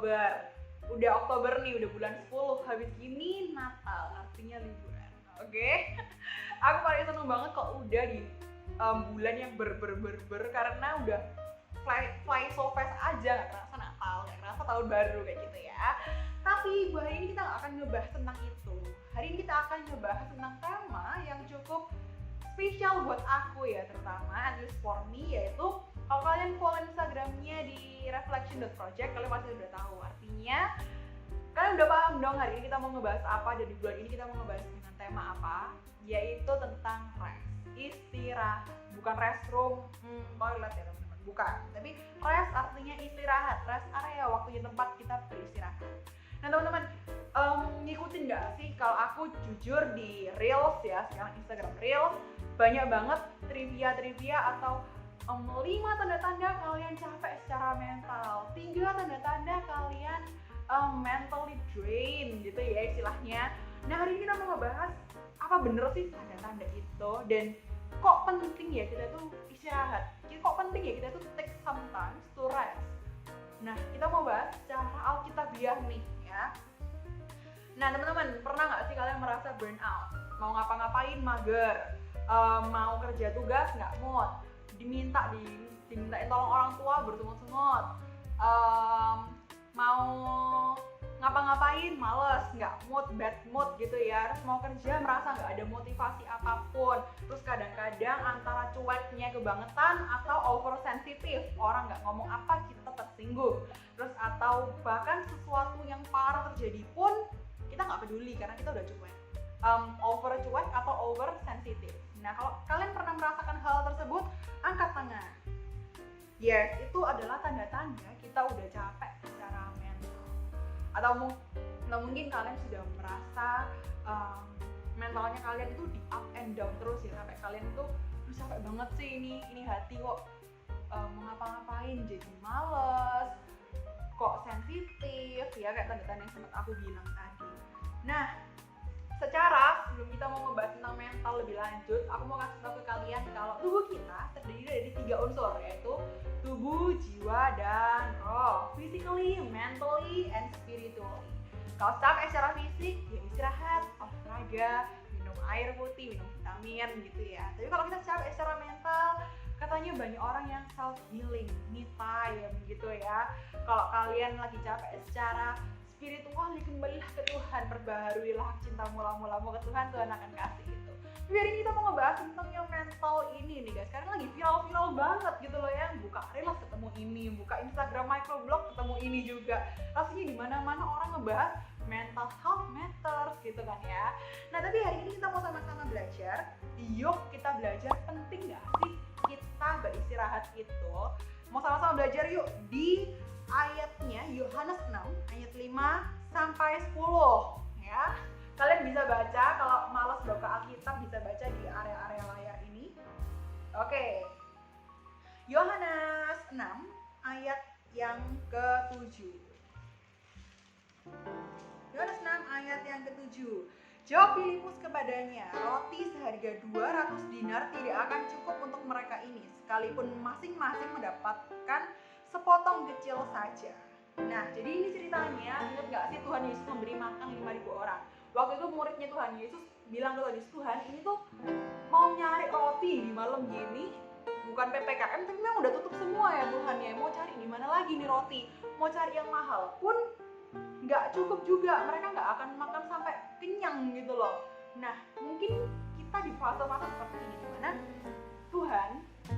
Oktober. Udah Oktober nih, udah bulan 10. Habis gini Natal, artinya liburan. Oke. Aku paling seneng banget kalau udah di bulan yang karena udah fly so fast aja, nggak kerasa Natal, nggak kerasa tahun baru kayak gitu ya. Tapi hari ini kita nggak akan ngebahas tentang itu. Hari ini kita akan ngebahas tentang tema yang cukup spesial buat aku ya, terutama at least for me, yaitu kalau kalian follow Instagramnya di reflection.project, kalian pasti udah tahu artinya. Kalian udah paham dong hari ini kita mau ngebahas apa, dan di bulan ini kita mau ngebahas dengan tema apa, yaitu tentang rest, istirahat. Bukan restroom, toilet ya teman-teman, bukan. Tapi rest artinya istirahat, rest area, waktunya tempat kita beristirahat. Nah teman-teman, ngikutin gak sih kalau aku jujur di Reels ya, sekarang Instagram Reels, banyak banget trivia atau 5 tanda-tanda kalian capek secara mental, 3 tanda-tanda kalian mentally drained gitu ya istilahnya. Nah hari ini kita mau ngebahas apa bener sih tanda-tanda itu, dan kok penting ya kita tuh istirahat, kok penting ya kita tuh take some time to rest. Nah kita mau bahas secara alkitabiah nih ya. Nah teman-teman, pernah nggak sih kalian merasa burn out? Mau ngapa-ngapain mager, mau kerja tugas nggak mood, dimintain tolong orang tua bersungut-sungut, mau ngapa-ngapain males, nggak mood, bad mood gitu ya. Terus mau kerja merasa nggak ada motivasi apapun. Terus kadang-kadang antara cueknya kebangetan atau oversensitif, orang nggak ngomong apa kita tersinggung. Terus atau bahkan sesuatu yang parah terjadi pun kita nggak peduli karena kita udah cuek, over cuek atau over sensitif. Nah kalau kalian pernah merasakan hal tersebut, angkat tangan. Yes, itu adalah tanda-tanda kita udah capek secara mental. Atau mungkin kalian sudah merasa mentalnya kalian itu di up and down terus ya, sampai kalian itu capek banget sih ini hati kok mau ngapa-ngapain jadi males, kok sensitif ya, kayak tanda-tanda yang sempat aku bilang tadi. Nah, sebelum kita mau ngebahas tentang mental lebih lanjut, aku mau kasih tahu ke kalian kalau tubuh kita terdiri dari 3 unsur, yaitu tubuh, jiwa, dan roh. Physically, mentally, and spiritually. Kalau capek secara fisik, ya istirahat, olahraga, minum air putih, minum vitamin gitu ya. Tapi kalau kita capek secara mental, katanya banyak orang yang self healing, me time gitu ya. Kalau kalian lagi capek secara spiritual, kembalilah ke Tuhan, perbaharuilah cinta mula-mulamu ke Tuhan, Tuhan akan kasih gitu. Tapi hari ini kita mau ngebahas tentang yang mental ini nih guys, karena lagi viral banget gitu loh ya. Buka Reels ketemu ini, buka Instagram microblog ketemu ini juga. Rasanya di mana-mana orang ngebahas mental health matters gitu kan ya. Nah tapi hari ini kita mau sama-sama belajar. Yuk kita belajar, penting gak sih kita beristirahat itu. Mau sama-sama belajar yuk di ayatnya Yohanes 6 ayat 5 sampai 10 ya. Kalian bisa baca, kalau malas buka Alkitab bisa baca di area-area layar ini. Oke. Yohanes 6 ayat yang ke-7. Yohanes 6 ayat yang ke-7. Jawab Filipus kepadanya, roti seharga 200 dinar tidak akan cukup untuk mereka ini, sekalipun masing-masing mendapatkan sepotong kecil saja. Nah, jadi ini ceritanya, ingat gak sih Tuhan Yesus memberi makan 5.000 orang. Waktu itu muridnya Tuhan Yesus bilang ke Tuhan Yesus, Tuhan ini tuh mau nyari roti di malam gini, bukan PPKM tapi memang udah tutup semua ya Tuhan ya. Mau cari di mana lagi nih roti? Mau cari yang mahal pun nggak cukup juga, mereka nggak akan makan sampai kenyang gitu loh. Nah, mungkin kita di fase-fase seperti ini dimana Tuhan,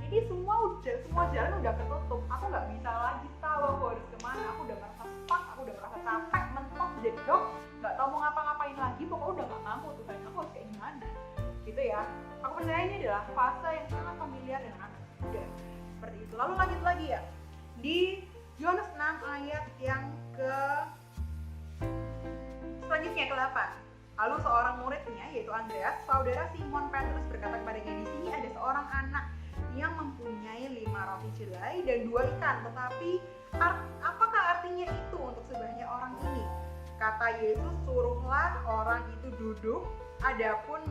ini semua jalan udah ketutup, aku nggak bisa lagi tahu aku harus kemana, aku udah merasa stuck, aku udah merasa capek, mentok, jadi dok, nggak tahu mau ngapa-ngapain lagi, pokoknya udah nggak mampu Tuhan, aku harus kayak gimana, gitu ya. Aku percaya ini adalah fase yang sangat familiar dengan anak muda, seperti itu. Lalu lanjut lagi ya, di Yohanes 6 ayat yang selanjutnya ke-8. Lalu seorang muridnya yaitu Andreas, saudara Simon Petrus berkata kepadanya, di sini ada seorang anak yang mempunyai 5 roti jelai dan 2 ikan, tetapi apakah artinya itu untuk sebanyak orang ini? Kata Yesus, suruhlah orang itu duduk. Adapun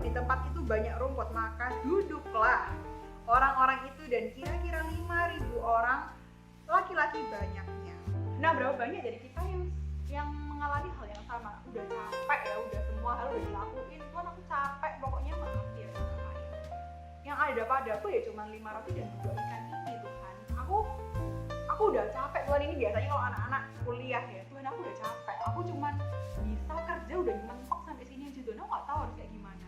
di tempat itu banyak rumput, maka duduklah orang-orang itu, dan kira-kira 5.000 orang, laki-laki banyak. Nah, berapa banyak dari kita yang mengalami hal yang sama, udah capek ya, udah semua hal udah dilakuin, Tuhan aku capek, pokoknya maaf ya ngapain. Yang ada padaku ya cuma 5 roti dan 2 ikan ini Tuhan. Aku udah capek Tuhan. Ini biasanya kalau anak-anak kuliah ya, Tuhan aku udah capek, aku cuma bisa kerja udah mentok sampai sini aja Tuhan, aku gak tahu harus kayak gimana.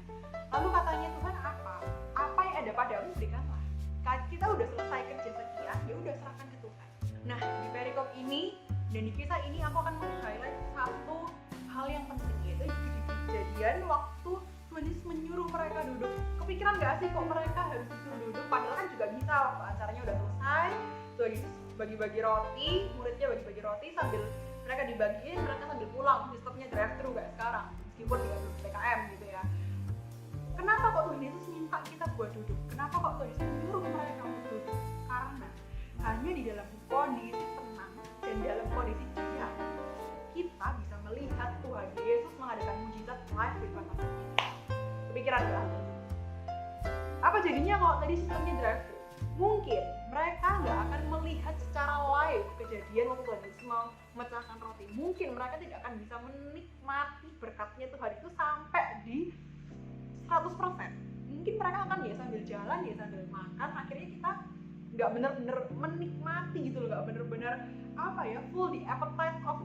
Lalu katanya Tuhan apa yang ada padamu berikanlah. Kita udah selesai kerja sekian, ya udah serahkan ke Tuhan. Nah, di perikop ini dan di kisah ini aku akan meng-highlight satu hal yang penting, yaitu di kejadian waktu Tuhan Yesus menyuruh mereka duduk. Kepikiran gak sih kok mereka harus disuruh duduk? Padahal kan juga bisa waktu acaranya udah selesai, Tuhan Yesus bagi-bagi roti, muridnya bagi-bagi roti sambil mereka dibagiin, mereka sambil pulang. Sistemnya drive-thru gak sekarang, meskipun di PKM gitu ya. Kenapa kok Tuhan Yesus minta kita buat duduk? Kenapa kok Tuhan Yesus menyuruh mereka untuk duduk? Karena hanya di dalam kondisi tenang dan dalam kondisi diam kita bisa melihat Tuhan Yesus mengadakan mujizat live di depan mata kita. Kepikiran gak? Apa jadinya kalau tadi sistemnya drive-thru? Mungkin mereka nggak akan melihat secara live kejadian waktu Tuhan Yesus memecahkan roti. Mungkin mereka tidak akan bisa menikmati berkatnya Tuhan itu sampai di 100%. Mungkin mereka akan ya sambil jalan, ya sambil makan, akhirnya kita nggak benar-benar menikmati gitu loh, nggak benar-benar full the appetite of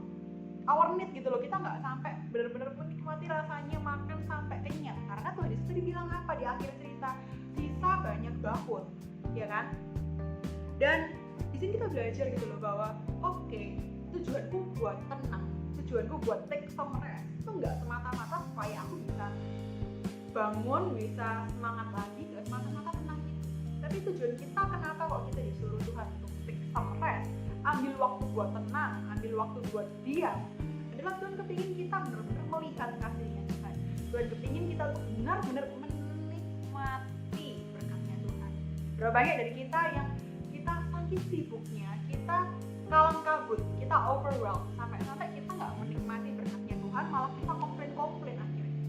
our need gitu loh. Kita nggak sampai benar-benar menikmati rasanya makan sampai kenyang, karena Tuhan Yesus tadi bilang apa di akhir cerita, sisa banyak bakul, ya kan? Dan di sini kita belajar gitu loh bahwa tujuanku buat tenang, tujuanku buat take some rest itu nggak semata-mata supaya aku bisa bangun, bisa semangat lagi, nggak semata-mata tenang gitu. Tapi tujuan kita kenapa kok kita disuruh Tuhan untuk take some rest, ambil waktu buat tenang, ambil waktu buat diam, adalah Tuhan kepingin kita benar-benar melihat kasihnya Tuhan. Tuhan kepingin kita untuk benar-benar menikmati berkatnya Tuhan. Berapa banyak dari kita yang kita saking sibuknya, kita kalang kabut, kita overwhelmed, sampai kita nggak menikmati berkatnya Tuhan, malah kita komplain akhirnya.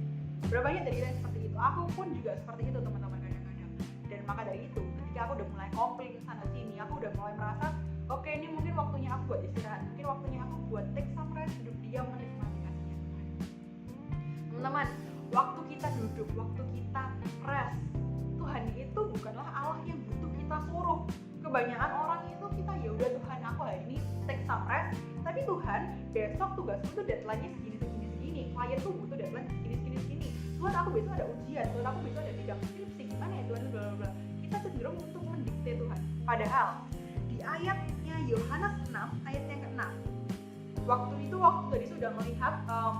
Berapa banyak dari kita yang seperti itu? Aku pun juga seperti itu teman-teman kadang-kadang. Dan maka dari itu, ketika aku udah mulai komplain sana sini, aku udah mulai merasa, oke, ini mungkin waktunya aku buat istirahat, mungkin waktunya aku buat take some rest, duduk diam menikmati kasihnya Tuhan. Teman-teman, waktu kita duduk, waktu kita rest, Tuhan itu bukanlah Allah yang butuh kita suruh. Kebanyakan orang itu kita ya udah Tuhan aku hari ini take some rest, tapi Tuhan besok tugasku tuh deadline-nya segini, klien tuh butuh deadline segini. Tuhan aku besok ada ujian, Tuhan aku besok ada sidang skripsi, gimana ya Tuhan, bla. Kita cenderung untuk mendikte Tuhan. Padahal di ayatnya Yohanes 6 ayat yang ke-6, waktu tadi sudah melihat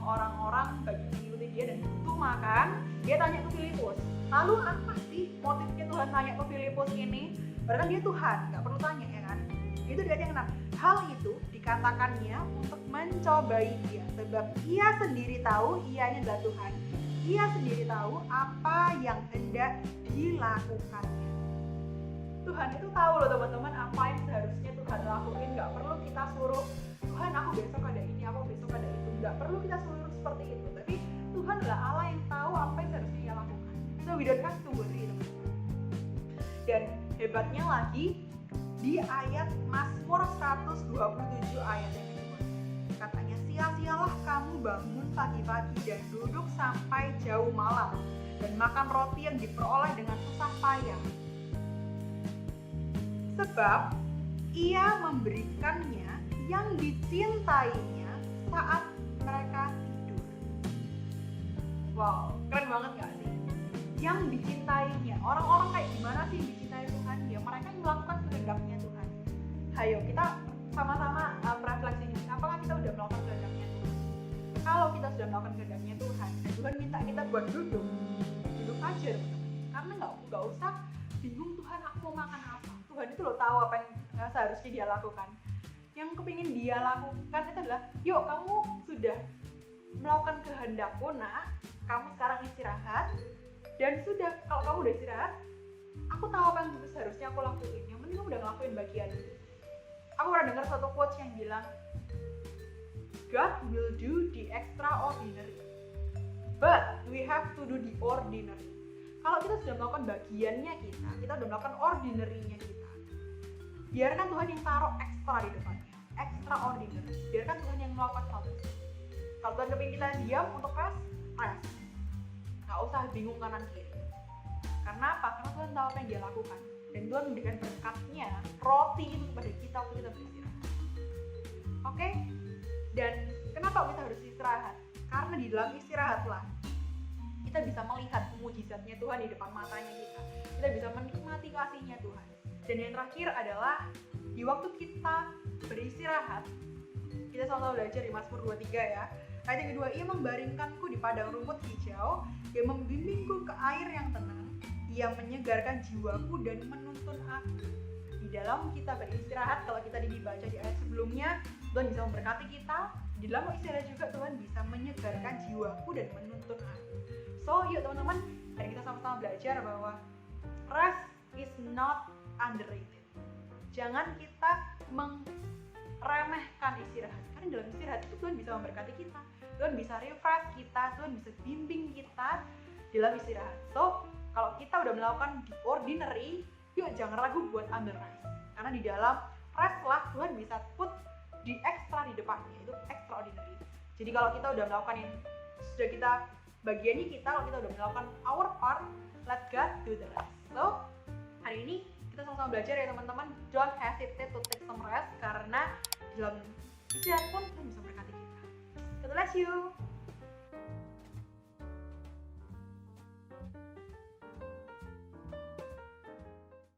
orang-orang bagi mengikuti dia dan butuh makan, dia tanya ke Filipus, lalu apa sih motifnya Tuhan tanya ke Filipus ini? Padahal kan dia Tuhan, nggak perlu tanya ya kan? Itu di ayat yang 6. Hal itu dikatakannya untuk mencobai dia, sebab ia sendiri tahu ia ini adalah Tuhan. Ia sendiri tahu apa yang hendak dilakukannya. Tuhan itu tahu loh teman-teman apa yang seharusnya Tuhan lakuin. Nggak perlu kita suruh, Tuhan aku besok ada ini, aku besok ada itu. Nggak perlu kita suruh seperti itu. Tapi Tuhan adalah Allah yang tahu apa yang seharusnya dia lakukan. So we don't have to worry teman-teman. Dan hebatnya lagi di ayat Mazmur 127 ayat yang kedua, katanya sia-sialah kamu bangun pagi-pagi dan duduk sampai jauh malam dan makan roti yang diperoleh dengan susah payah, sebab ia memberikannya yang dicintainya saat mereka tidur. Wow, keren banget gak sih? Yang dicintainya, orang-orang kayak gimana sih yang dicintai Tuhan? Ya mereka yang melakukan kehendaknya Tuhan. Hayo kita sama-sama refleksi ini, apakah kita udah melakukan kehendaknya Tuhan? Kalau kita sudah melakukan kehendaknya Tuhan dan Tuhan minta kita buat duduk aja teman-teman. Karena nggak usah bingung Tuhan aku mau makan apa. Tuhan itu loh tahu apa yang seharusnya dia lakukan. Yang kepingin dia lakukan itu adalah, yuk kamu sudah melakukan kehendakku nak, kamu sekarang istirahat. Dan sudah, kalau kamu udah istirahat, aku tahu apa yang seharusnya aku lakuin. Yang penting kamu udah ngelakuin bagian. Aku pernah dengar satu quotes yang bilang, God will do the extraordinary, but we have to do the ordinary. Kalau kita sudah melakukan bagiannya kita udah melakukan ordinary-nya kita, biarkan Tuhan yang taruh ekstra di depannya. extraordinary. Biarkan Tuhan yang melakukan hal tersebut. Kalau Tuhan kepingin kita diam untuk rest, nggak usah bingung kanan kiri. Karena apa? Karena Tuhan tahu apa yang dia lakukan, dan Tuhan memberikan berkatnya, roti itu kepada kita waktu kita beristirahat. Oke? Dan kenapa kita harus istirahat? Karena di dalam istirahatlah kita bisa melihat mujizatnya Tuhan di depan matanya kita. Kita bisa menikmati kasihnya Tuhan. Dan yang terakhir adalah di waktu kita beristirahat, kita sama-sama belajar di Mazmur 23 ya. Ayat yang kedua, ia membaringkanku di padang rumput hijau, dia membimbingku ke air yang tenang, ia menyegarkan jiwaku dan menuntun aku. Di dalam kita beristirahat, kalau kita dibaca di ayat sebelumnya, Tuhan bisa memberkati kita. Di dalam istirahat juga Tuhan bisa menyegarkan jiwaku dan menuntun aku. So yuk teman-teman, mari kita sama-sama belajar bahwa rest is not underrated. Jangan kita meremehkan istirahat, karena dalam istirahat itu Tuhan bisa memberkati kita, Tuhan bisa refresh kita, Tuhan bisa bimbing kita dalam istirahat. So kalau kita udah melakukan the ordinary, yuk jangan ragu buat ambil rest, karena di dalam rest lah Tuhan bisa put di extra di depannya, itu extraordinary. Jadi kalau kita udah melakukan yang sudah kita bagiannya kita, kalau kita udah melakukan our part, let God do the rest. So hari ini kita sama-sama belajar ya teman-teman, don't hesitate to take some rest, karena dalam istirahat pun Tuhan bisa berkati kita. God bless you.